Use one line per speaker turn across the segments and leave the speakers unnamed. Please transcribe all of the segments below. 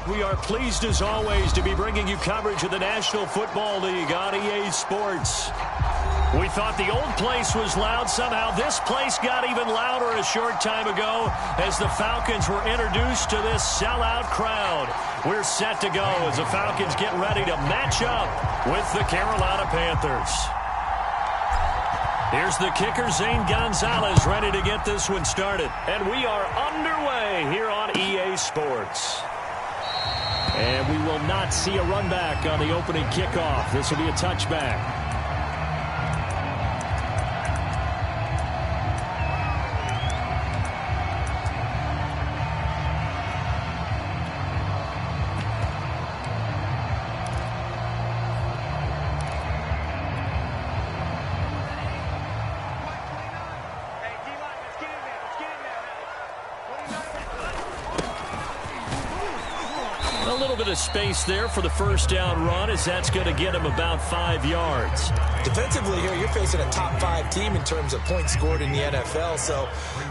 We are pleased as always to be bringing you coverage of the National Football League on EA Sports. We thought the old place was loud. Somehow this place got even louder a short time ago as the Falcons were introduced to this sellout crowd. We're set to go as the Falcons get ready to match up with the Carolina Panthers. Here's the kicker, Zane Gonzalez, ready to get this one started. And we are underway here on EA Sports. And we will not see a run back on the opening kickoff. This will be a touchback. A little bit of space there for the first down run, as that's going to get him about 5 yards.
Defensively here, you're facing a top 5 team in terms of points scored in the NFL. So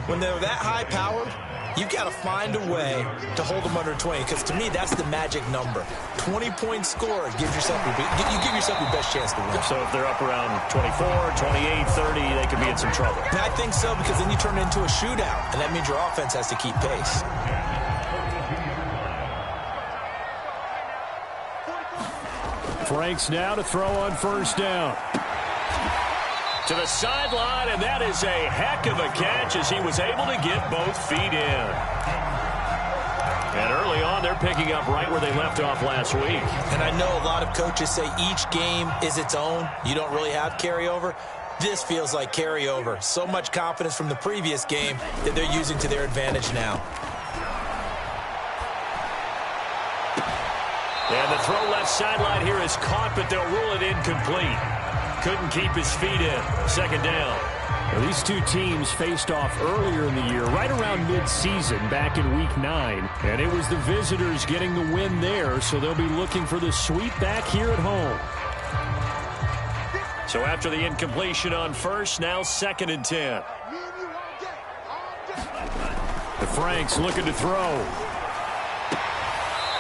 when they're that high powered, you've got to find a way to hold them under 20, because to me, that's the magic number. 20 points scored gives yourself you give yourself your best chance to win.
So if they're up around 24, 28, 30, they could be in some trouble.
And I think so, because then you turn it into a shootout, and that means your offense has to keep pace.
Franks now to throw on first down. To the sideline, and that is a heck of a catch as he was able to get both feet in. And early on, they're picking up right where they left off last week.
And I know a lot of coaches say each game is its own. You don't really have carryover. This feels like carryover. So much confidence from the previous game that they're using to their advantage now.
And the throw left sideline here is caught, but they'll rule it incomplete. Couldn't keep his feet in. Second down.
Well, these two teams faced off earlier in the year, right around mid-season, back in Week 9. And it was the visitors getting the win there, so they'll be looking for the sweep back here at home.
So after the incompletion on first, now 2nd and 10.
The Franks looking to throw.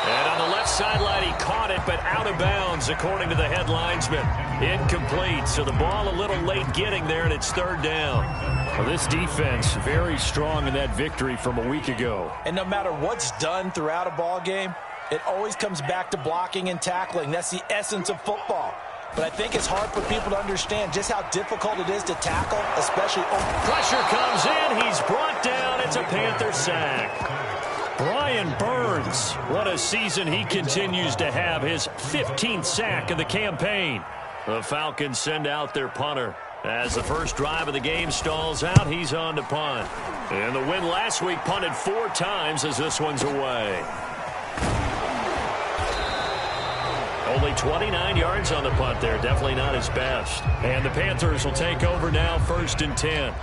And on the left sideline, he caught it, but out of bounds, according to the head linesman. Incomplete, so the ball a little late getting there, and it's 3rd down.
Well, this defense very strong in that victory from a week ago.
And no matter what's done throughout a ball game, it always comes back to blocking and tackling. That's the essence of football. But I think it's hard for people to understand just how difficult it is to tackle, especially...
Pressure comes in. He's brought down. It's a Panther sack. Brian Burns, what a season he continues to have, his 15th sack of the campaign. The Falcons send out their punter. As the first drive of the game stalls out, he's on to punt. And the win last week punted 4 times as this one's away. Only 29 yards on the punt there, definitely not his best. And the Panthers will take over now, 1st and 10.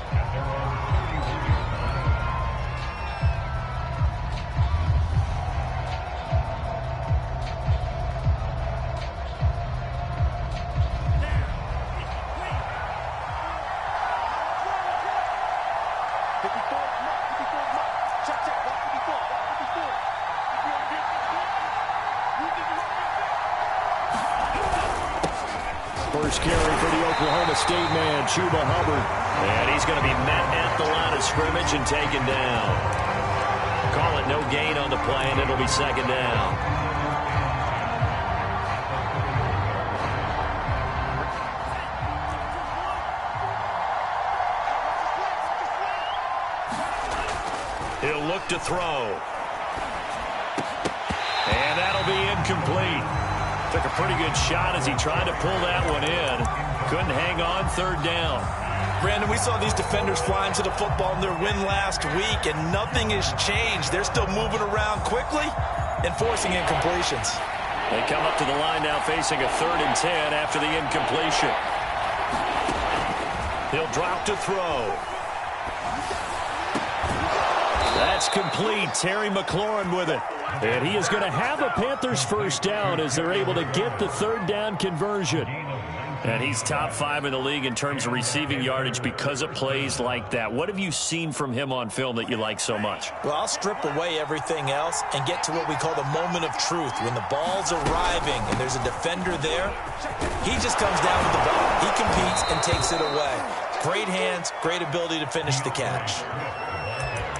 First carry for the Oklahoma State man, Chuba Hubbard.
And he's going to be met at the line of scrimmage and taken down. Call it no gain on the play, and it'll be 2nd down. He'll look to throw. And that'll be incomplete. Took a pretty good shot as he tried to pull that one in. Couldn't hang on, 3rd down.
Brandon, we saw these defenders flying to the football in their win last week, and nothing has changed. They're still moving around quickly and forcing incompletions.
They come up to the line now facing a 3rd and 10 after the incompletion. He'll drop to throw. That's complete. Terry McLaurin with it.
And he is going to have a Panthers first down as they're able to get the 3rd down conversion.
And he's top 5 in the league in terms of receiving yardage because of plays like that. What have you seen from him on film that you like so much?
Well, I'll strip away everything else and get to what we call the moment of truth. When the ball's arriving and there's a defender there, he just comes down with the ball. He competes and takes it away. Great hands, great ability to finish the catch.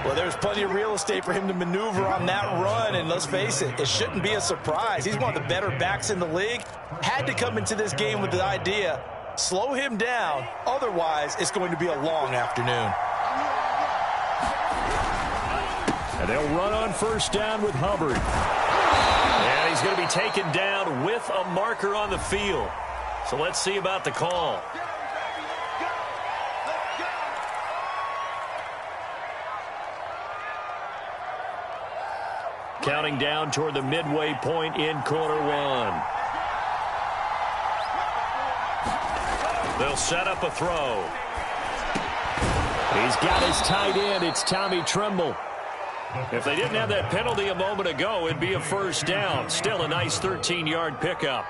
Well, there's plenty of real estate for him to maneuver on that run, and let's face it, it shouldn't be a surprise. He's one of the better backs in the league. Had to come into this game with the idea, slow him down, otherwise it's going to be a long afternoon.
And they'll run on first down with Hubbard.
And he's going to be taken down with a marker on the field. So let's see about the call. Counting down toward the midway point in quarter one. They'll set up a throw.
He's got his tight end. It's Tommy Tremble.
If they didn't have that penalty a moment ago, it'd be a first down. Still a nice 13-yard pickup.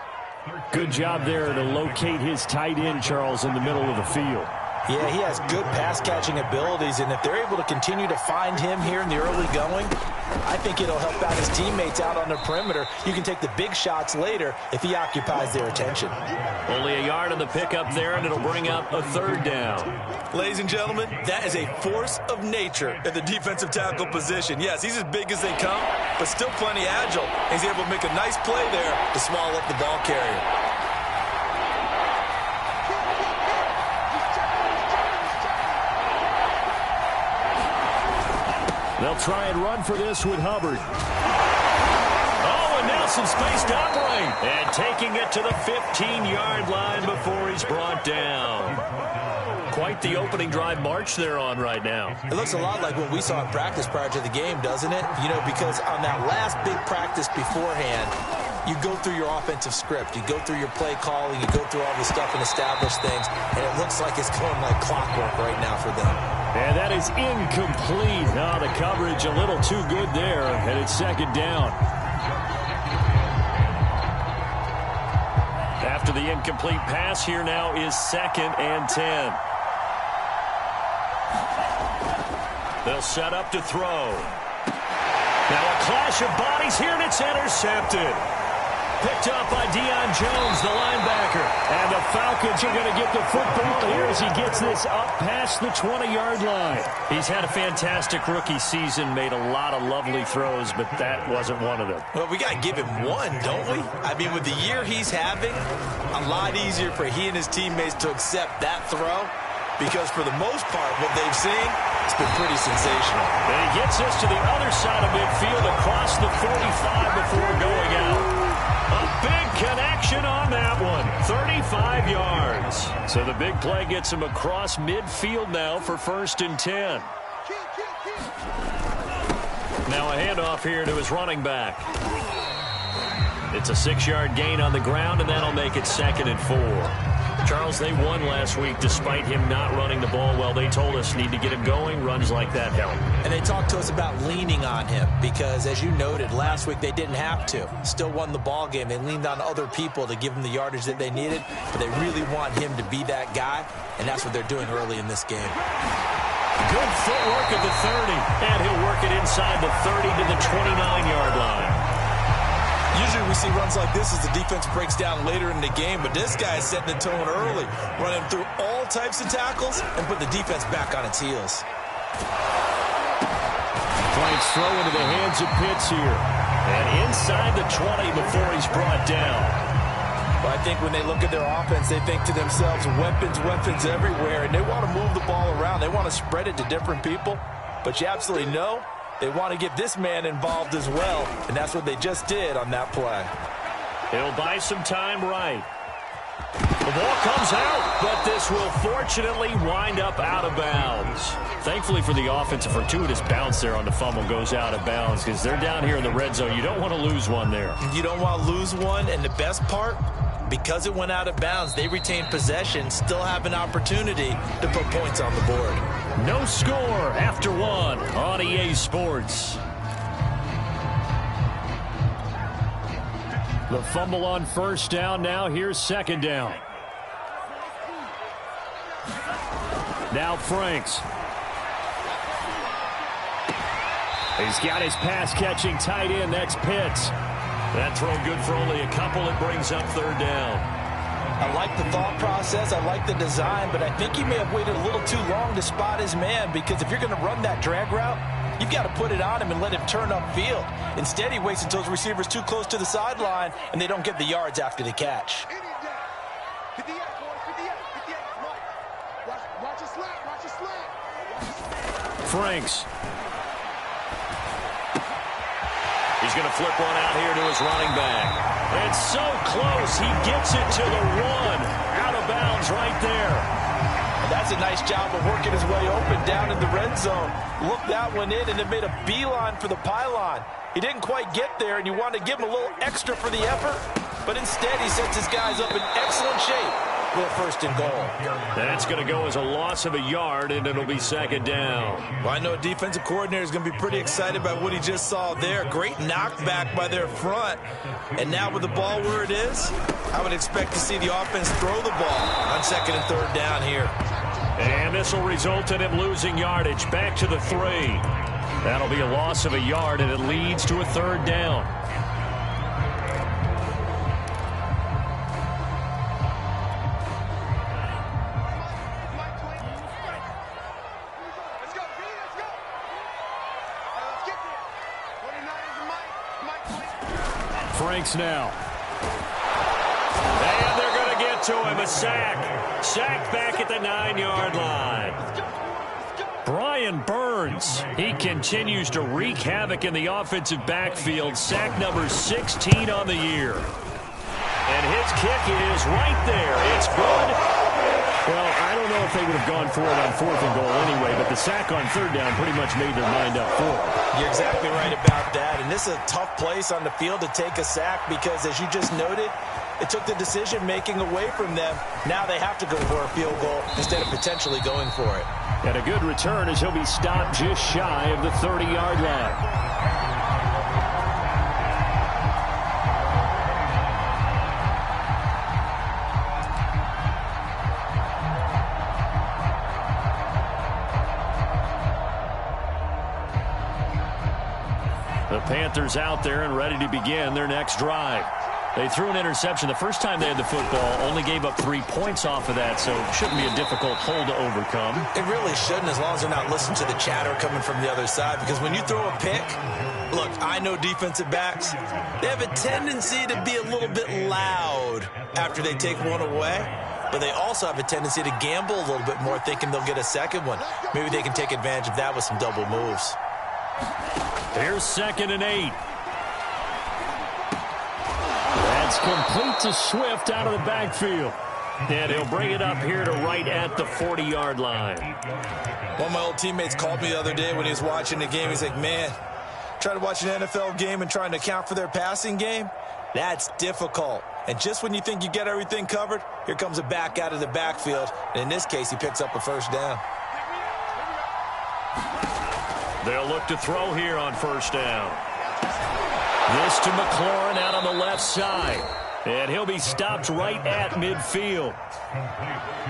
Good job there to locate his tight end, Charles, in the middle of the field.
Yeah, he has good pass-catching abilities, and if they're able to continue to find him here in the early going, I think it'll help out his teammates out on the perimeter. You can take the big shots later if he occupies their attention.
Only a yard on the pickup there, and it'll bring up a third down.
Ladies and gentlemen, that is a force of nature in the defensive tackle position. Yes, he's as big as they come, but still plenty agile. He's able to make a nice play there to swallow up the ball carrier.
They'll try and run for this with Hubbard.
Oh, and now some space to operate. And taking it to the 15-yard line before he's brought down. Quite the opening drive march they're on right now.
It looks a lot like what we saw in practice prior to the game, doesn't it? You know, because on that last big practice beforehand, you go through your offensive script. You go through your play calling. You go through all this stuff and establish things. And it looks like it's going like clockwork right now for them.
And that is incomplete. Oh, the coverage a little too good there. And it's second down.
After the incomplete pass, here now is 2nd and 10. They'll set up to throw. Now a clash of bodies here, and it's intercepted. Picked up by Deion Jones, the linebacker.
And the Falcons are going to get the football here as he gets this up past the 20-yard line.
He's had a fantastic rookie season, made a lot of lovely throws, but that wasn't one of them.
Well, we got to give him one, don't we? I mean, with the year he's having, a lot easier for he and his teammates to accept that throw, because for the most part, what they've seen, it's been pretty sensational.
And he gets us to the other side of midfield across the 45 before going out. A big connection on that one. 35 yards. So the big play gets him across midfield now for 1st and 10. Now a handoff here to his running back. It's a 6-yard gain on the ground, and that'll make it 2nd and 4. Charles, they won last week despite him not running the ball well. They told us need to get him going. Runs like that help.
And they talked to us about leaning on him because, as you noted, last week they didn't have to. Still won the ball game. They leaned on other people to give them the yardage that they needed, but they really want him to be that guy, and that's what they're doing early in this game.
Good footwork at the 30, and he'll work it inside the 30 to the 29-yard line.
Usually we see runs like this as the defense breaks down later in the game, but this guy is setting the tone early, running through all types of tackles and put the defense back on its heels.
Flanks throw into the hands of Pitts here.
And inside the 20 before he's brought down.
Well, I think when they look at their offense, they think to themselves, weapons, weapons everywhere, and they want to move the ball around. They want to spread it to different people, but you absolutely know they want to get this man involved as well, and that's what they just did on that play.
He'll buy some time right. The ball comes out, but this will fortunately wind up out of bounds. Thankfully for the offense, a fortuitous bounce there on the fumble goes out of bounds because they're down here in the red zone. You don't want to lose one there.
You don't want to lose one, and the best part, because it went out of bounds, they retain possession, still have an opportunity to put points on the board.
No score after one on EA Sports.
The fumble on first down. Now here's 2nd down. Now Franks. He's got his pass-catching tight end. That's Pitts.
That throw good for only a couple. It brings up third down.
I like the thought process. I like the design, but I think he may have waited a little too long to spot his man, because if you're going to run that drag route, you've got to put it on him and let him turn upfield. Instead, he waits until his receiver's too close to the sideline, and they don't get the yards after the catch.
Franks.
He's going to flip one out here to his running back. It's so close. He gets it to the one. Out of bounds right there.
And that's a nice job of working his way open down in the red zone. Looked that one in and then made a beeline for the pylon. He didn't quite get there, and you want to give him a little extra for the effort, but instead he sets his guys up in excellent shape for a first and goal.
That's going to go as a loss of a yard, and it'll be second down.
Well, I know a defensive coordinator is going to be pretty excited by what he just saw there. Great knockback by their front. And now with the ball where it is, I would expect to see the offense throw the ball on second and third down here.
And this will result in him losing yardage. Back to the 3. That'll be a loss of a yard, and it leads to a third down.
Franks now.
And they're going to get to him. A sack. Sack back at the 9-yard line. Brian Burns, he continues to wreak havoc in the offensive backfield. Sack number 16 on the year. And his kick is right there. It's good.
Well, I don't know if they would have gone for it on fourth and goal anyway, but the sack on third down pretty much made their mind up for it.
You're exactly right about that. And this is a tough place on the field to take a sack because, as you just noted, it took the decision-making away from them. Now they have to go for a field goal instead of potentially going for it.
And a good return as he'll be stopped just shy of the 30-yard line.
The Panthers out there and ready to begin their next drive. They threw an interception the first time they had the football, only gave up 3 points off of that, so it shouldn't be a difficult hole to overcome.
It really shouldn't, as long as they're not listening to the chatter coming from the other side, because when you throw a pick, look, I know defensive backs, they have a tendency to be a little bit loud after they take one away, but they also have a tendency to gamble a little bit more, thinking they'll get a second one. Maybe they can take advantage of that with some double moves.
Here's 2nd and 8.
That's complete to Swift out of the backfield.
And he'll bring it up here to right at the 40-yard line.
One of my old teammates called me the other day when he was watching the game. He's like, man, trying to watch an NFL game and trying to account for their passing game, that's difficult. And just when you think you get everything covered, here comes a back out of the backfield. And in this case, he picks up a first down.
They'll look to throw here on first down. This to McLaurin out on the left side. And he'll be stopped right at midfield.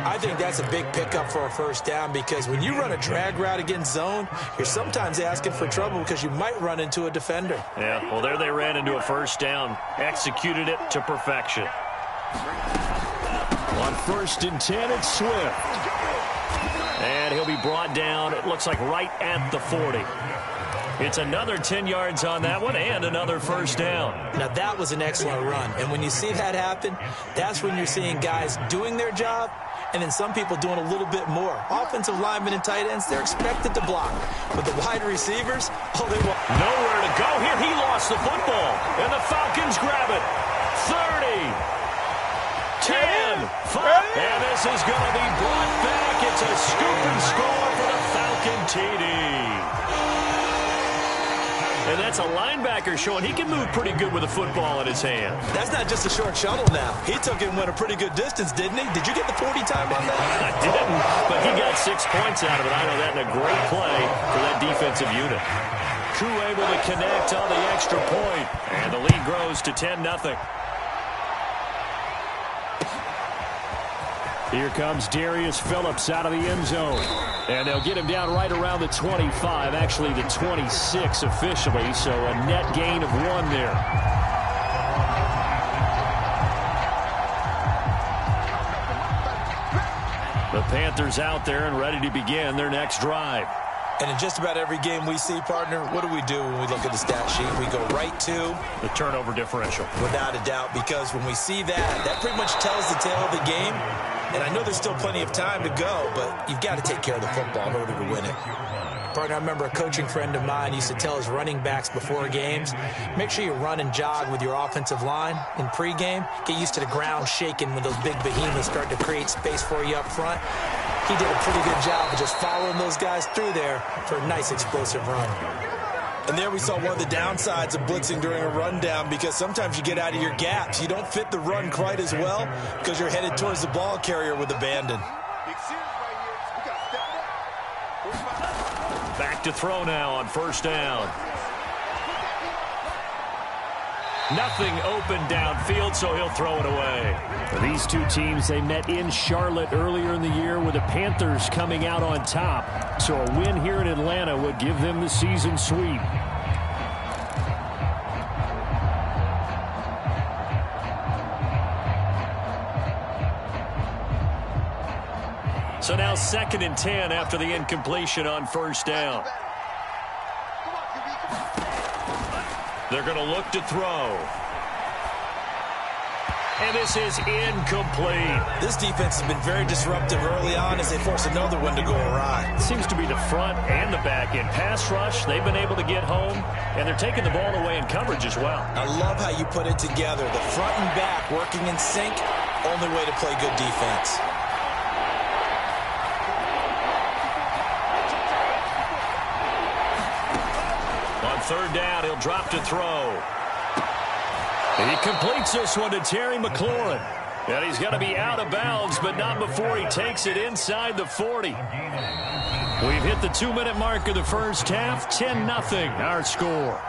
I think that's a big pickup for a first down, because when you run a drag route against zone, you're sometimes asking for trouble because you might run into a defender.
Yeah, well, there they ran into a first down. Executed it to perfection.
On 1st and 10, it's Swift.
And he'll be brought down, it looks like right at the 40. It's another 10 yards on that one and another first down.
Now, that was an excellent run. And when you see that happen, that's when you're seeing guys doing their job and then some people doing a little bit more. Offensive linemen and tight ends, they're expected to block. But the wide receivers, oh, they want
nowhere to go here. He lost the football. And the Falcons grab it. 30. 10, 5, and this is going to be brought back. It's a scoop and score for the Falcon TD. And that's a linebacker showing he can move pretty good with a football in his hand.
That's not just a short shuttle now. He took it and went a pretty good distance, didn't he? Did you get the 40 time on that?
I didn't, but he got 6 points out of it. I know that in a great play for that defensive unit. Crew able to connect on the extra point, and the lead grows to 10-0.
Here comes Darius Phillips out of the end zone. And they'll get him down right around the 25, actually the 26 officially, so a net gain of 1 there. The Panthers out there and ready to begin their next drive.
And in just about every game we see, partner, what do we do when we look at the stat sheet? We go right to
the turnover differential.
Without a doubt, because when we see that, that pretty much tells the tale of the game. And I know there's still plenty of time to go, but you've got to take care of the football in order to win it. Partner, I remember a coaching friend of mine used to tell his running backs before games, make sure you run and jog with your offensive line in pregame. Get used to the ground shaking when those big behemoths start to create space for you up front. He did a pretty good job of just following those guys through there for a nice explosive run. And there we saw one of the downsides of blitzing during a rundown, because sometimes you get out of your gaps. You don't fit the run quite as well because you're headed towards the ball carrier with abandon.
Back to throw now on first down. Nothing open downfield, so he'll throw it away.
These two teams, they met in Charlotte earlier in the year with the Panthers coming out on top. So a win here in Atlanta would give them the season sweep.
So now 2nd and 10 after the incompletion on first down. They're going to look to throw. And this is incomplete.
This defense has been very disruptive early on as they force another one to go awry.
It seems to be the front and the back end. Pass rush, they've been able to get home, and they're taking the ball away in coverage as well.
I love how you put it together. The front and back working in sync, only way to play good defense.
On third down, he'll drop to throw. He completes this one to Terry McLaurin. And he's going to be out of bounds, but not before he takes it inside the 40. We've hit the 2-minute mark of the first half. 10-0 our score.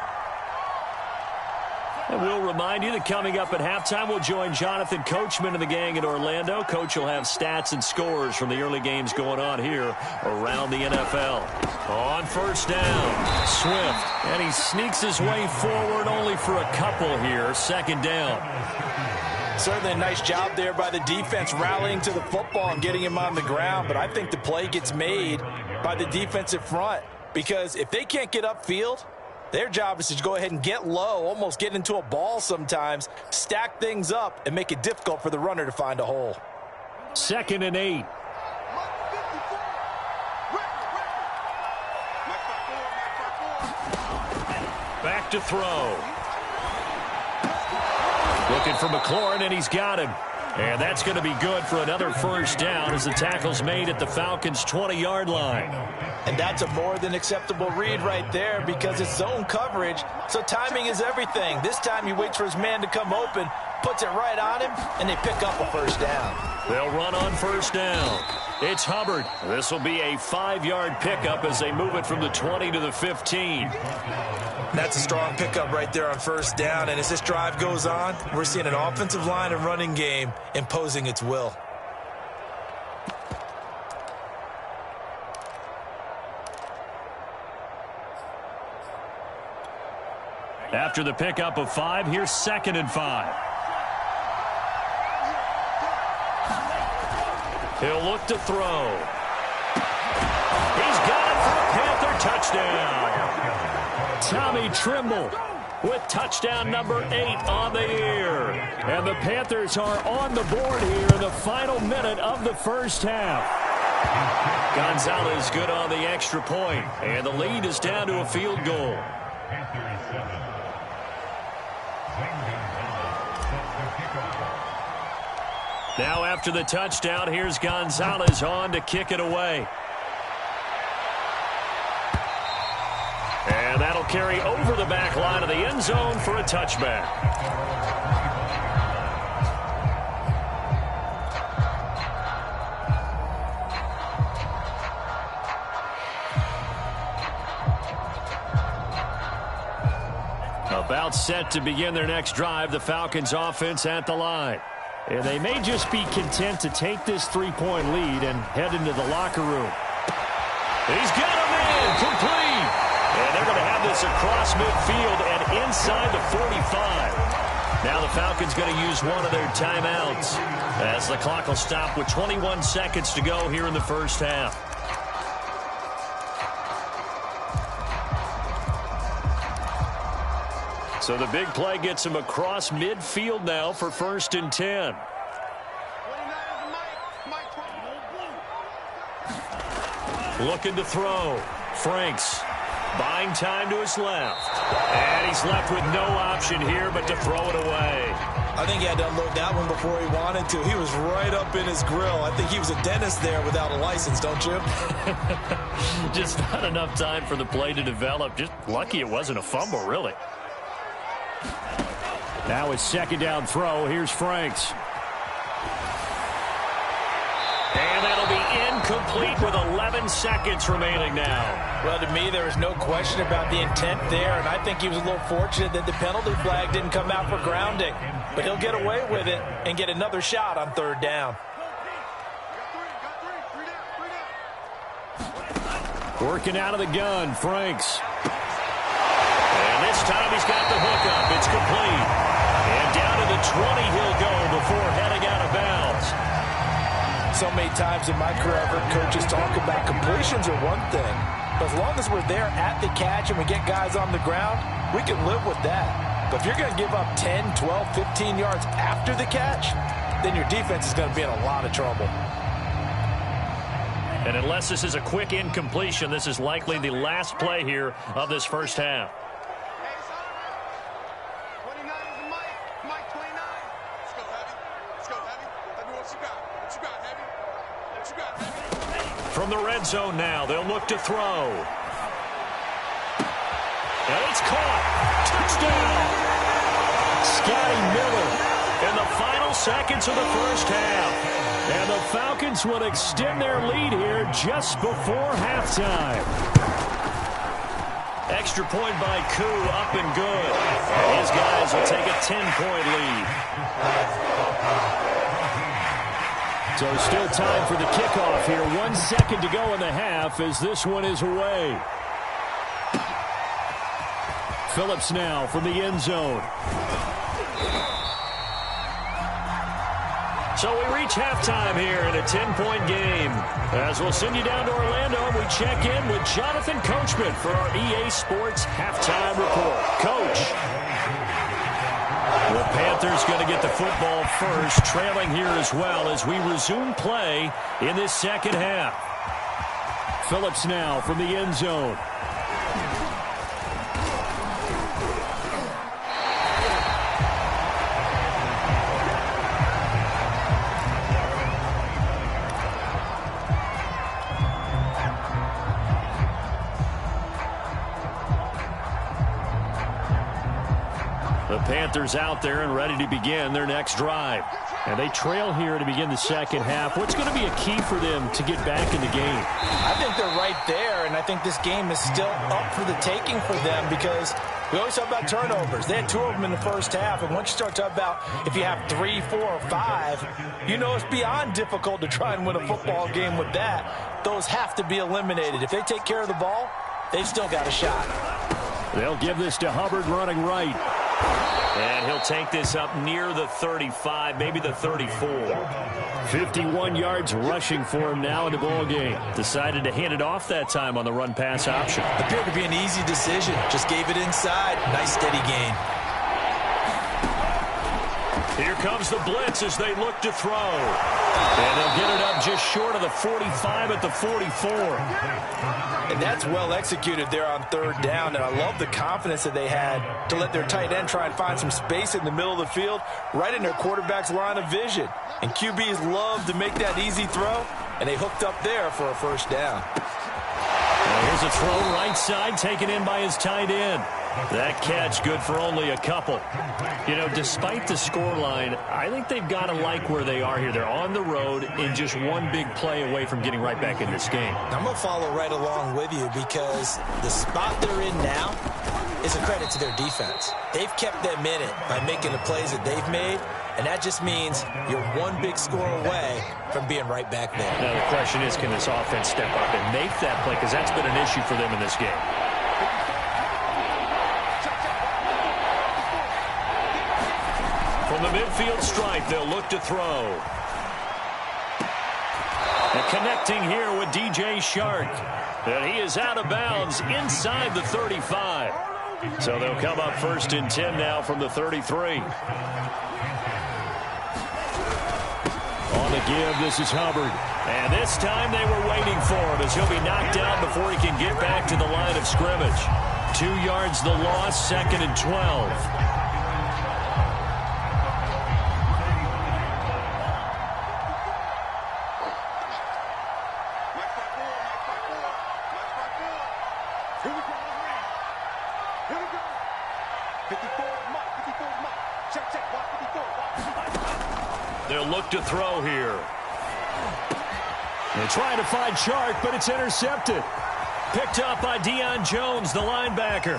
And we'll remind you that coming up at halftime, we'll join Jonathan Coachman and the gang in Orlando. Coach will have stats and scores from the early games going on here around the NFL. On first down, Swift, and he sneaks his way forward only for a couple here. 2nd down.
Certainly a nice job there by the defense rallying to the football and getting him on the ground, but I think the play gets made by the defensive front, because if they can't get upfield, their job is to go ahead and get low, almost get into a ball sometimes, stack things up, and make it difficult for the runner to find a hole.
2nd and 8.
Back to throw. Looking for McLaurin, and he's got him. And that's going to be good for another first down as the tackle's made at the Falcons' 20-yard line.
And that's a more than acceptable read right there, because it's zone coverage, so timing is everything. This time he waits for his man to come open, puts it right on him, and they pick up a first down.
They'll run on first down. It's Hubbard. This will be a 5-yard pickup as they move it from the 20 to the 15.
That's a strong pickup right there on first down, and as this drive goes on, we're seeing an offensive line and running game imposing its will.
After the pickup of 5, here's 2nd and 5. He'll look to throw. He's got it for a Panther touchdown. Tommy Trimble with touchdown number 8 on the year. And the Panthers are on the board here in the final minute of the first half. Gonzalez good on the extra point, and the lead is down to a field goal. Now after the touchdown, here's Gonzalez on to kick it away. And that'll carry over the back line of the end zone for a touchback. About set to begin their next drive, the Falcons offense at the line.
And they may just be content to take this three-point lead and head into the locker room.
He's got him in, complete. And they're going to have this across midfield and inside the 45. Now the Falcons going to use one of their timeouts as the clock will stop with 21 seconds to go here in the first half. So the big play gets him across midfield now for 1st and 10. Looking to throw. Franks buying time to his left. And he's left with no option here but to throw it away.
I think he had to unload that one before he wanted to. He was right up in his grill. I think he was a dentist there without a license, don't you?
Just not enough time for the play to develop. Just lucky it wasn't a fumble, really.
Now his second down throw. Here's Franks.
And that'll be incomplete with 11 seconds remaining now.
Well, to me, there was no question about the intent there, and I think he was a little fortunate that the penalty flag didn't come out for grounding. But he'll get away with it and get another shot on 3rd down.
Working out of the gun, Franks.
And this time he's got the hook up. It's complete. And down to the 20 he'll go before heading out of bounds.
So many times in my career, I've heard coaches talk about completions are one thing. But as long as we're there at the catch and we get guys on the ground, we can live with that. But if you're going to give up 10, 12, 15 yards after the catch, then your defense is going to be in a lot of trouble.
And unless this is a quick incompletion, this is likely the last play here of this first half. From the red zone now, they'll look to throw. And it's caught. Touchdown.
Scotty Miller.
In the final seconds of the first half.
And the Falcons will extend their lead here just before halftime.
Extra point by Koo, up and good. And his guys will take a 10-point lead.
So still time for the kickoff here. 1 second to go in the half as this one is away. Phillips now from the end zone.
So we reach halftime here in a 10-point game. As we'll send you down to Orlando, we check in with Jonathan Coachman for our EA Sports Halftime Report. Coach. The Panthers going to get the football first, trailing here as well as we resume play in this second half.
Phillips now from the end zone.
The Panthers out there and ready to begin their next drive.
And they trail here to begin the second half. What's going to be a key for them to get back in the game?
I think they're right there, and I think this game is still up for the taking for them because we always talk about turnovers. They had 2 of them in the first half, and once you start talking about if you have 3, 4, or 5, you know it's beyond difficult to try and win a football game with that. Those have to be eliminated. If they take care of the ball, they've still got a shot.
They'll give this to Hubbard running right.
And he'll take this up near the 35, maybe the 34.
51 yards rushing for him now in the ball game.
Decided to hand it off that time on the run-pass option.
Appeared to be an easy decision. Just gave it inside. Nice steady gain.
Here comes the blitz as they look to throw. And they'll get it up just short of the 45 at the 44.
And that's well executed there on 3rd down. And I love the confidence that they had to let their tight end try and find some space in the middle of the field, right in their quarterback's line of vision. And QBs love to make that easy throw, and they hooked up there for a first down.
Well, here's a throw right side taken in by his tight end. That catch good for only a couple. You know, despite the scoreline, I think they've got to like where they are here. They're on the road and just one big play away from getting right back in this game.
I'm going to follow right along with you because the spot they're in now is a credit to their defense. They've kept them in it by making the plays that they've made, And that just means you're one big score away from being right back there.
Now the question is, can this offense step up and make that play? Because that's been an issue for them in this game. From the midfield stripe, they'll look to throw. And connecting here with DJ Shark. And he is out of bounds inside the 35. So they'll come up 1st and 10 now from the 33. On the give, this is Hubbard. And this time they were waiting for him as he'll be knocked down before he can get back to the line of scrimmage. 2 yards the loss, 2nd and 12. They'll look to throw here. They're trying to find Shark, but it's intercepted. Picked up by Deion Jones, the linebacker.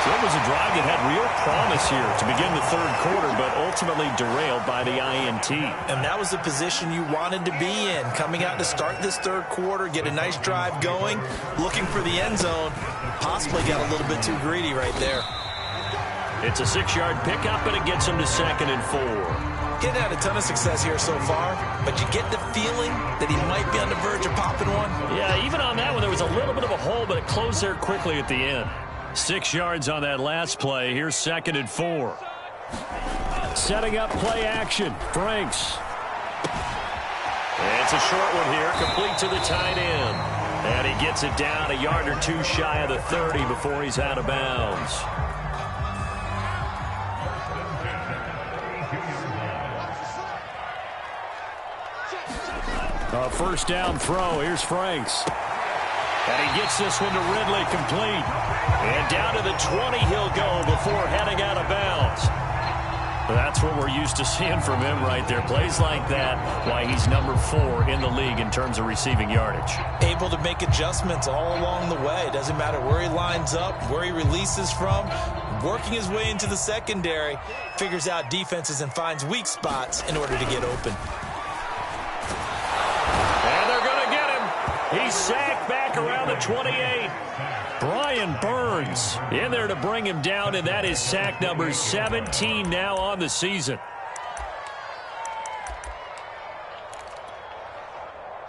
So it was a drive that had real promise here to begin the 3rd quarter, but ultimately derailed by the INT.
And that was the position you wanted to be in. Coming out to start this 3rd quarter, get a nice drive going, looking for the end zone. Possibly got a little bit too greedy right there.
It's a 6-yard pickup, and it gets him to 2nd and 4.
Getting had a ton of success here so far, but you get the feeling that he might be on the verge of popping one.
Yeah, even on that one, there was a little bit of a hole, but it closed there quickly at the end. 6 yards on that last play. Here's 2nd and 4. Setting up play action. Franks. It's a short one here, complete to the tight end. And he gets it down a yard or 2 shy of the 30 before he's out of bounds. A 1st down throw. Here's Franks. And he gets this one to Ridley, complete. And down to the 20 he'll go before heading out of bounds. That's what we're used to seeing from him right there. Plays like that, why he's number 4 in the league in terms of receiving yardage.
Able to make adjustments all along the way. Doesn't matter where he lines up, where he releases from. Working his way into the secondary. Figures out defenses and finds weak spots in order to get open.
And they're going to get him. He's sacked back around the 28. Brian Burns in there to bring him down, and that is sack number 17 now on the season.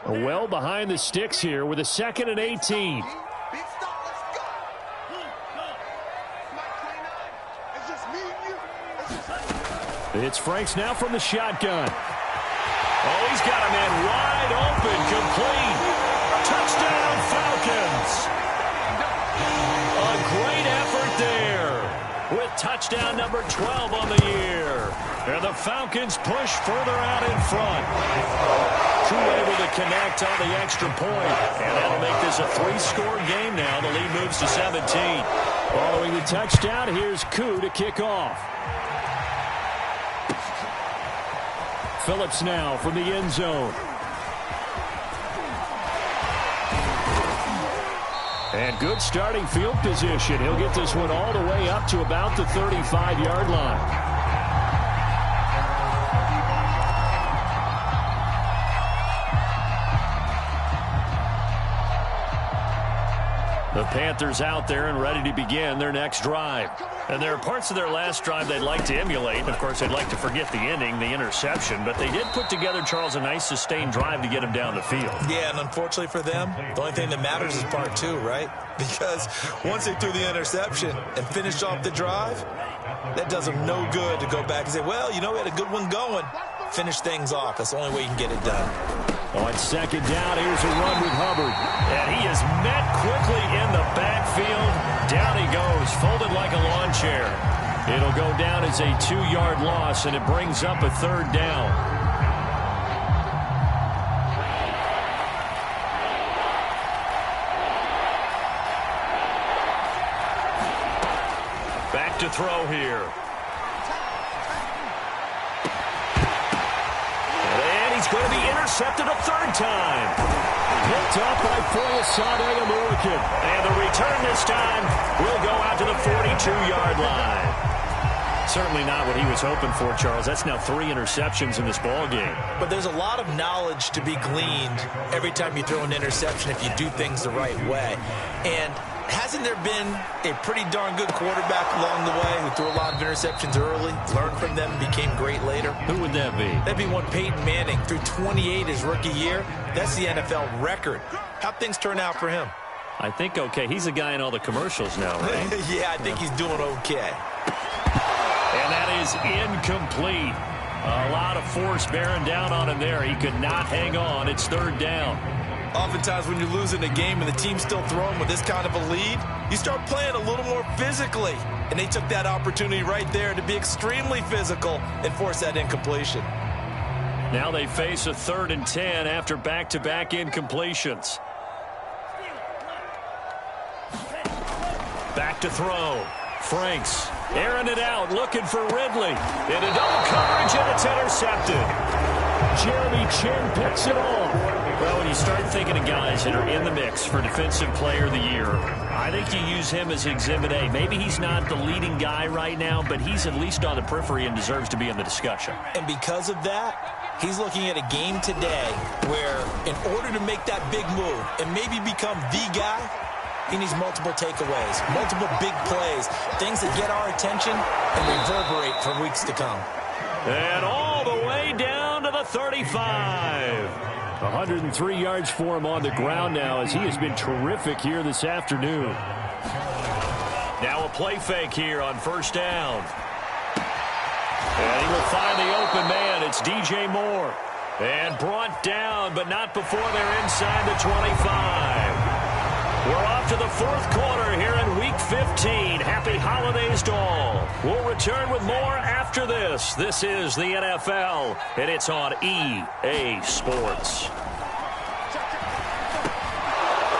Well behind the sticks here with a 2nd and 18. It's Franks now from the shotgun. Oh, he's got a man wide open, complete. Touchdown, Falcons. A great effort there with touchdown number 12 on the year. And the Falcons push further out in front. True able to connect on the extra point. And that'll make this a 3-score game now. The lead moves to 17. Following the touchdown, here's Koo to kick off. Phillips now from the end zone. And good starting field position. He'll get this one all the way up to about the 35-yard line. The Panthers out there and ready to begin their next drive. And there are parts of their last drive they'd like to emulate. Of course, they'd like to forget the ending, the interception. But they did put together, Charles, a nice sustained drive to get him down the field.
Yeah, and unfortunately for them, the only thing that matters is part 2, right? Because once they threw the interception and finished off the drive, that does them no good to go back and say, well, you know, we had a good one going. Finish things off. That's the only way you can get it done.
On 2nd down, here's a run with Hubbard. And he is met quickly in the backfield. Down he goes, folded like a lawn chair. It'll go down as a 2-yard loss, and it brings up a 3rd down. Back to throw here. Going to be intercepted a 3rd time. Picked up by Foyesade American. And the return this time will go out to the 42-yard line. certainly not what he was hoping for, Charles. That's now 3 interceptions in this ball game.
But there's a lot of knowledge to be gleaned every time you throw an interception if you do things the right way. And hasn't there been a pretty darn good quarterback along the way who threw a lot of interceptions early, learned from them, and became great later?
Who would that be?
That'd be one Peyton Manning. Threw 28 his rookie year. That's the NFL record. How'd things turn out for him?
I think okay. He's a guy in all the commercials now, right?
Yeah, I think he's doing okay.
And that is incomplete. A lot of force bearing down on him there. He could not hang on. It's 3rd down.
Oftentimes when you're losing a game and the team's still throwing with this kind of a lead, you start playing a little more physically. And they took that opportunity right there to be extremely physical and force that incompletion.
Now they face a 3rd and 10 after back-to-back incompletions. Back to throw. Franks airing it out, looking for Ridley. Into double coverage, and it's intercepted. Jeremy Chin picks it off. Well, when you start thinking of guys that are in the mix for Defensive Player of the Year, I think you use him as Exhibit A. Maybe he's not the leading guy right now, but he's at least on the periphery and deserves to be in the discussion.
And because of that, he's looking at a game today where in order to make that big move and maybe become the guy, he needs multiple takeaways, multiple big plays, things that get our attention and reverberate for weeks to come.
And all the way down to the 35. 103 yards for him on the ground now as he has been terrific here this afternoon. Now a play fake here on 1st down. And he will find the open man. It's DJ Moore. And brought down, but not before they're inside the 25. We're off to the 4th quarter here in Week 15. Happy holidays to all. We'll return with more after this. This is the NFL, and it's on EA Sports.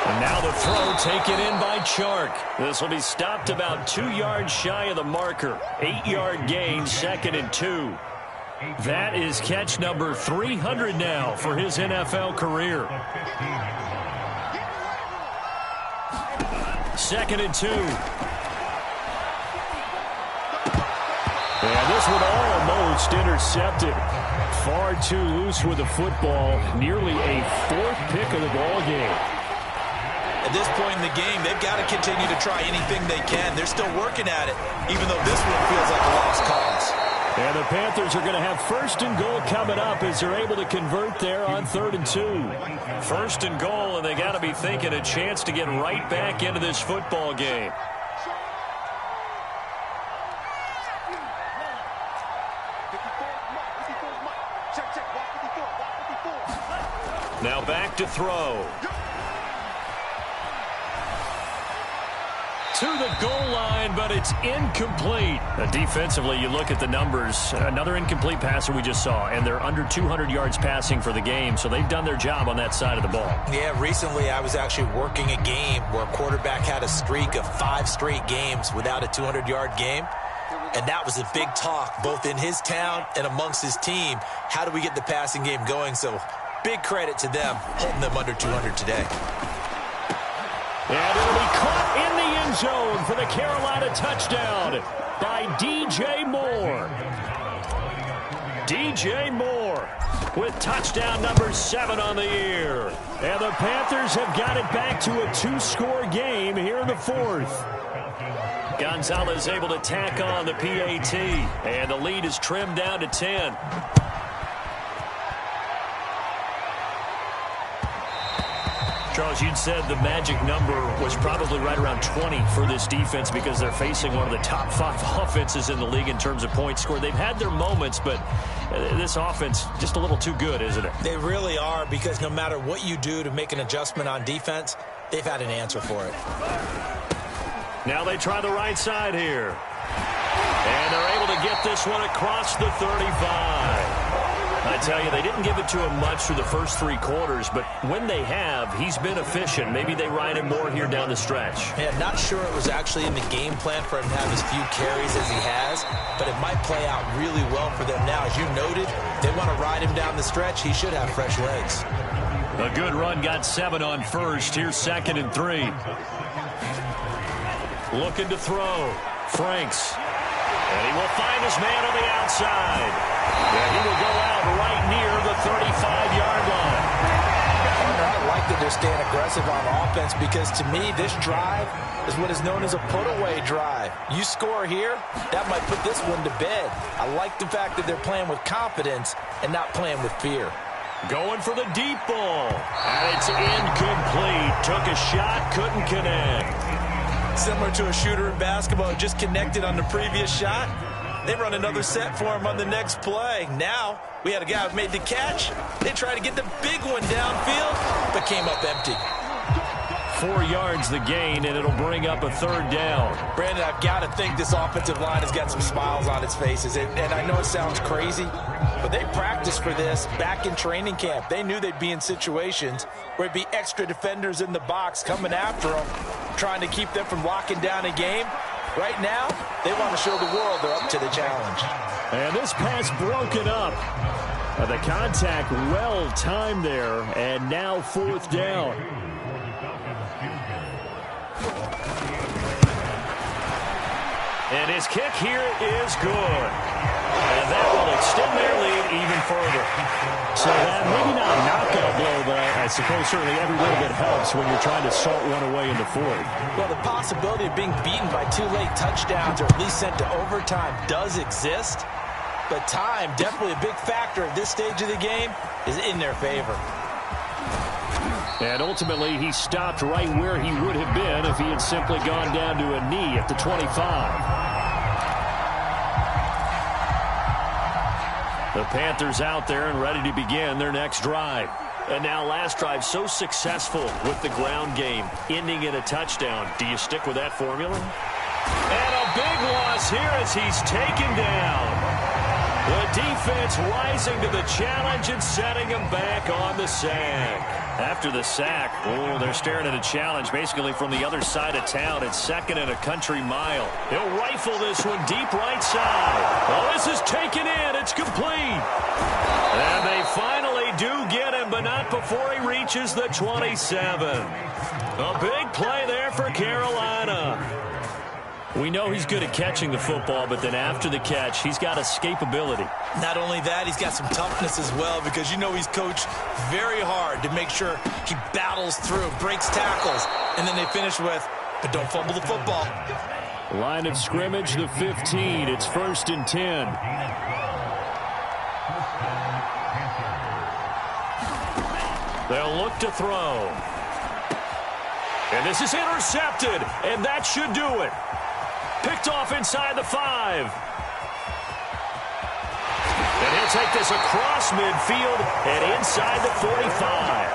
And now the throw taken in by Chark. This will be stopped about 2 yards shy of the marker. 8-yard gain, 2nd and 2. That is catch number 300 now for his NFL career. 2nd and 2. And this one almost intercepted. Far too loose with the football. Nearly a 4th pick of the ball game.
At this point in the game, they've got to continue to try anything they can. They're still working at it, even though this one feels like a lost cause.
And the Panthers are going to have 1st and goal coming up as they're able to convert there on 3rd and 2.
1st and goal, and they got to be thinking a chance to get right back into this football game. Now back to throw. To the goal line, but it's incomplete. Defensively, you look at the numbers. Another incomplete pass that we just saw, and they're under 200 yards passing for the game, so they've done their job on that side of the ball.
Yeah, recently I was actually working a game where a quarterback had a streak of 5 straight games without a 200-yard game, and that was a big talk both in his town and amongst his team. How do we get the passing game going? So big credit to them holding them under 200 today.
And it'll be caught in the end zone for the Carolina touchdown by DJ Moore. DJ Moore with touchdown number 7 on the year. And the Panthers have got it back to a 2-score game here in the 4th. Gonzalez able to tack on the PAT. And the lead is trimmed down to 10.
Charles, you'd said the magic number was probably right around 20 for this defense because they're facing one of the top 5 offenses in the league in terms of points scored. They've had their moments, but this offense just a little too good, isn't it?
They really are, because no matter what you do to make an adjustment on defense, they've had an answer for it.
Now they try the right side here. And they're able to get this one across the 35. I tell you, they didn't give it to him much through the first 3 quarters, but when they have, he's been efficient. Maybe they ride him more here down the stretch.
Yeah, not sure it was actually in the game plan for him to have as few carries as he has, but it might play out really well for them now. As you noted, they want to ride him down the stretch. He should have fresh legs.
A good run, got 7 on first. Here's 2nd and 3. Looking to throw. Franks. And he will find his man on the outside. And he will go out right near the 35-yard line.
I like that they're staying aggressive on offense because, to me, this drive is what is known as a put-away drive. You score here, that might put this one to bed. I like the fact that they're playing with confidence and not playing with fear.
Going for the deep ball. And it's incomplete. Took a shot, couldn't connect.
Similar to a shooter in basketball, just connected on the previous shot. They run another set for him on the next play. Now, we had a guy who made the catch. They tried to get the big one downfield, but came up empty.
4 yards the gain, and it'll bring up a third down.
Brandon, I've got to think this offensive line has got some smiles on its faces. And I know it sounds crazy, but they practiced for this back in training camp. They knew they'd be in situations where it'd be extra defenders in the box coming after them, trying to keep them from locking down a game. Right now, they want to show the world they're up to the challenge.
And this pass broken up. The contact well timed there, and now fourth down. And his kick here is good. And that will extend their lead even further. So that maybe not a knockout blow, but I suppose certainly every little bit helps when you're trying to salt one away in the fourth.
Well, the possibility of being beaten by 2 late touchdowns or at least sent to overtime does exist. But time, definitely a big factor at this stage of the game, is in their favor.
And ultimately, he stopped right where he would have been if he had simply gone down to a knee at the 25. The Panthers out there and ready to begin their next drive. And now last drive so successful with the ground game, ending in a touchdown. Do you stick with that formula? And a big loss here as he's taken down. The defense rising to the challenge and setting him back on the sack. After the sack, they're staring at a challenge basically from the other side of town. It's second and a country mile. He'll rifle this one deep right side. Oh, this is taken in. It's complete. And they finally do get him, but not before he reaches the 27. A big play there for Carolina. We know he's good at catching the football, but then after the catch, he's got escapability.
Not only that, he's got some toughness as well because you know he's coached very hard to make sure he battles through, breaks tackles, and then they finish with, but don't fumble the football.
Line of scrimmage, the 15. It's 1st and 10. They'll look to throw. And this is intercepted, and that should do it. Picked off inside the 5. And he'll take this across midfield and inside the 45.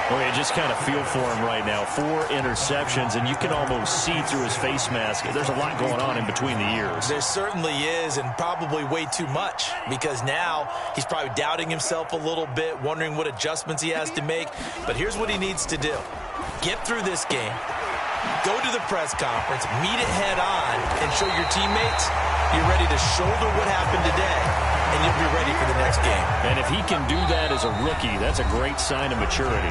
Well, you just kind of feel for him right now. 4 interceptions, and you can almost see through his face mask. There's a lot going on in between the ears.
There certainly is, and probably way too much, because now he's probably doubting himself a little bit, wondering what adjustments he has to make. But here's what he needs to do. Get through this game. Go to the press conference, meet it head on, and show your teammates you're ready to shoulder what happened today, and you'll be ready for the next game.
And if he can do that as a rookie, that's a great sign of maturity.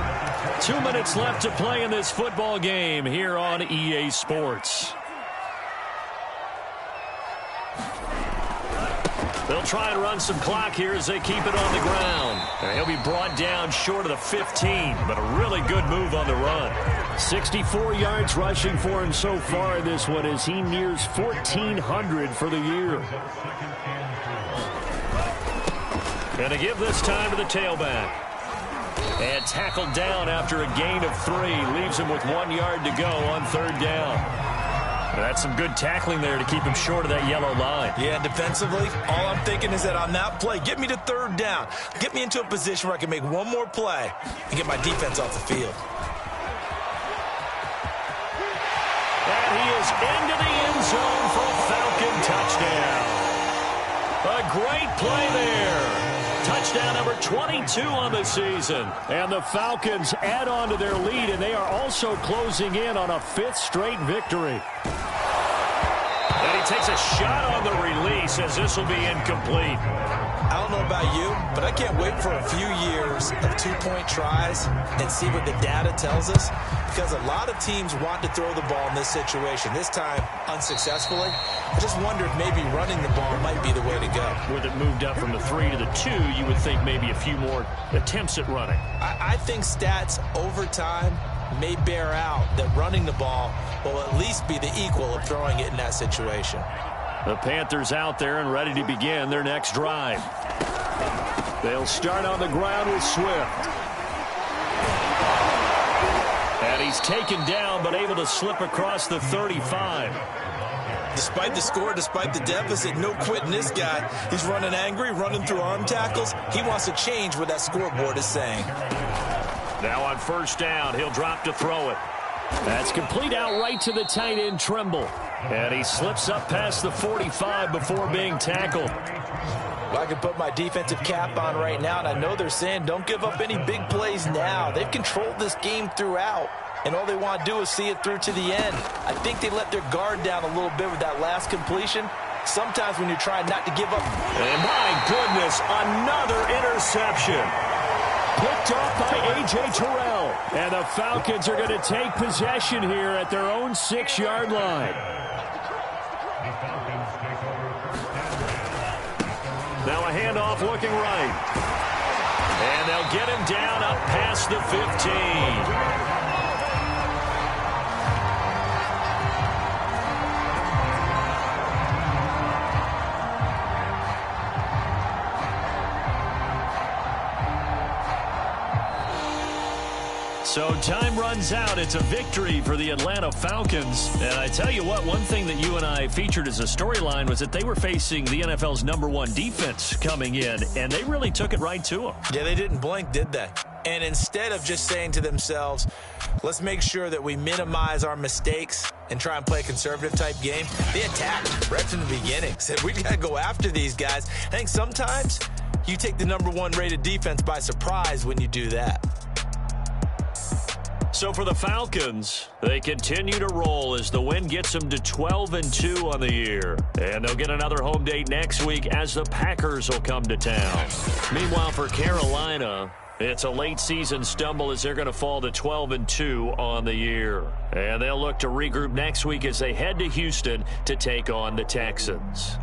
2 minutes left to play in this football game here on EA Sports. They'll try and run some clock here as they keep it on the ground. And he'll be brought down short of the 15, but a really good move on the run. 64 yards rushing for him so far in this one as he nears 1,400 for the year. Going to give this time to the tailback. And tackled down after a gain of 3. Leaves him with 1 yard to go on 3rd down. That's some good tackling there to keep him short of that yellow line.
Yeah, and defensively, all I'm thinking is that on that play, get me to 3rd down. Get me into a position where I can make one more play and get my defense off the field.
And he is into the end zone for a Falcon touchdown. A great play there. Touchdown number 22 on the season. And the Falcons add on to their lead, and they are also closing in on a 5th straight victory. And he takes a shot on the release as this will be incomplete.
I don't know about you, but I can't wait for a few years of two-point tries and see what the data tells us, because a lot of teams want to throw the ball in this situation, this time unsuccessfully. I just wonder if maybe running the ball might be the way to go.
With it moved up from the 3 to the 2, you would think maybe a few more attempts at running.
I think stats over time may bear out that running the ball will at least be the equal of throwing it in that situation.
The Panthers out there and ready to begin their next drive. They'll start on the ground with Swift. And he's taken down but able to slip across the 35.
Despite the score, despite the deficit, no quitting this guy. He's running angry, running through arm tackles. He wants to change what that scoreboard is saying.
Now on first down, he'll drop to throw it. That's complete out right to the tight end, Trimble. And he slips up past the 45 before being tackled.
Well, I can put my defensive cap on right now, and I know they're saying don't give up any big plays now. They've controlled this game throughout, and all they want to do is see it through to the end. I think they let their guard down a little bit with that last completion. Sometimes when you're trying not to give up.
And my goodness, another interception. Picked off by A.J. Terrell. And the Falcons are going to take possession here at their own 6-yard line. Now a handoff looking right. And they'll get him down up past the 15. So time runs out. It's a victory for the Atlanta Falcons. And I tell you what, one thing that you and I featured as a storyline was that they were facing the NFL's #1 defense coming in, and they really took it right to them.
Yeah, they didn't blink, did they? And instead of just saying to themselves, let's make sure that we minimize our mistakes and try and play a conservative-type game, they attacked right from the beginning. Said, we got to go after these guys. I think sometimes you take the #1 rated defense by surprise when you do that.
So for the Falcons, they continue to roll as the win gets them to 12-2 on the year. And they'll get another home date next week as the Packers will come to town. Meanwhile, for Carolina, it's a late season stumble as they're going to fall to 12-2 on the year. And they'll look to regroup next week as they head to Houston to take on the Texans.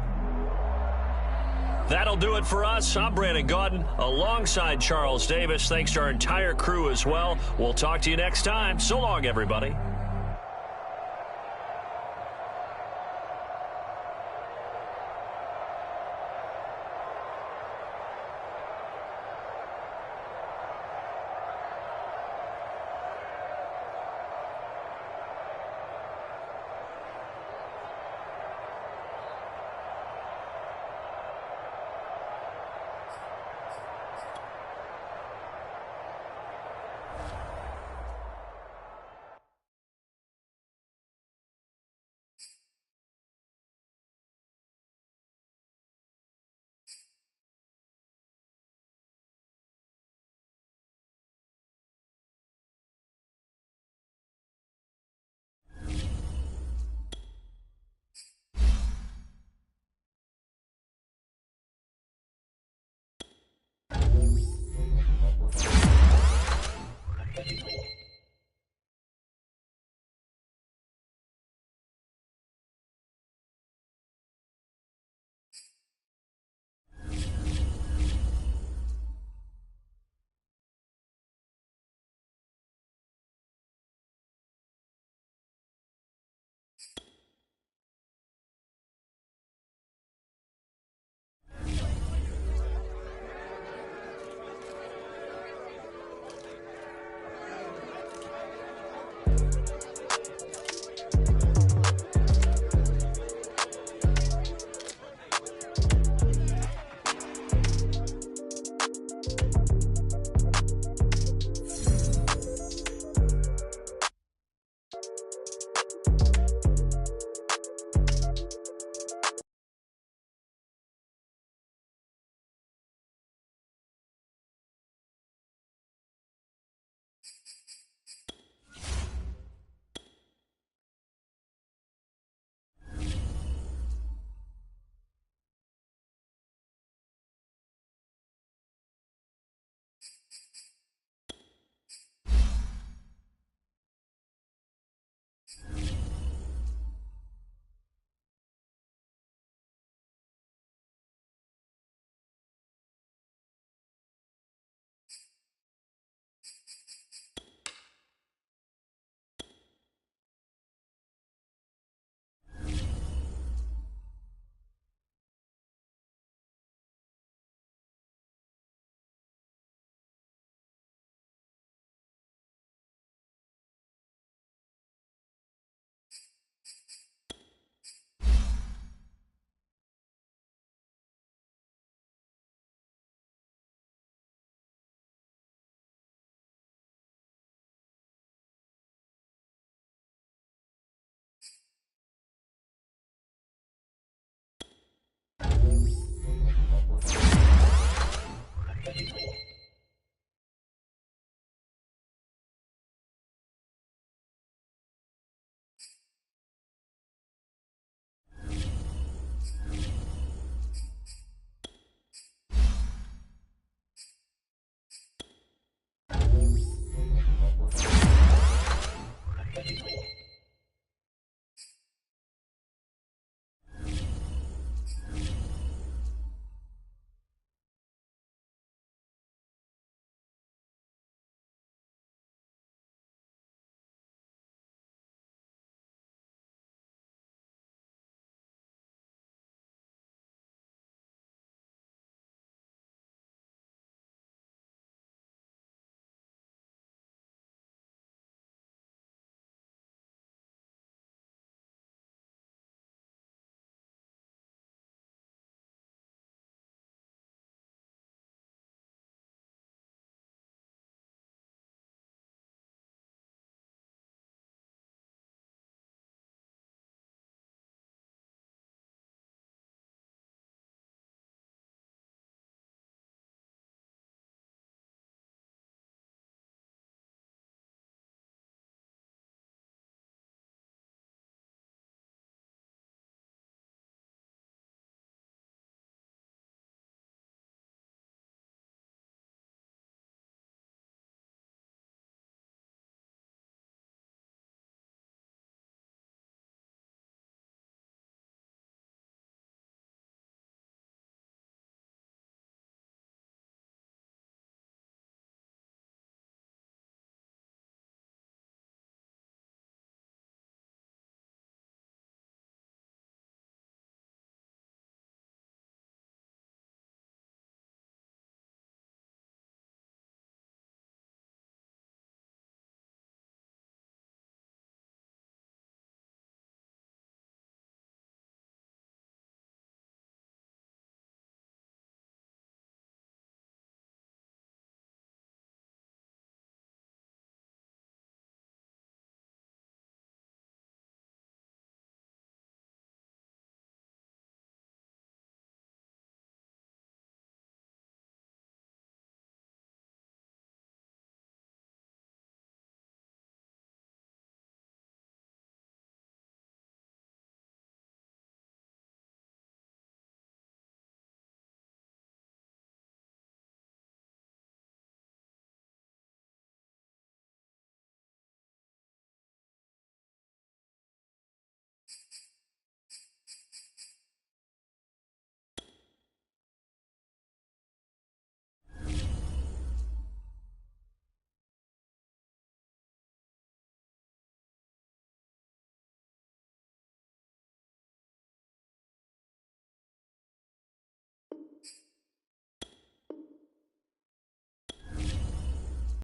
That'll do it for us. I'm Brandon Gaudin alongside Charles Davis. Thanks to our entire crew as well. We'll talk to you next time. So long, everybody.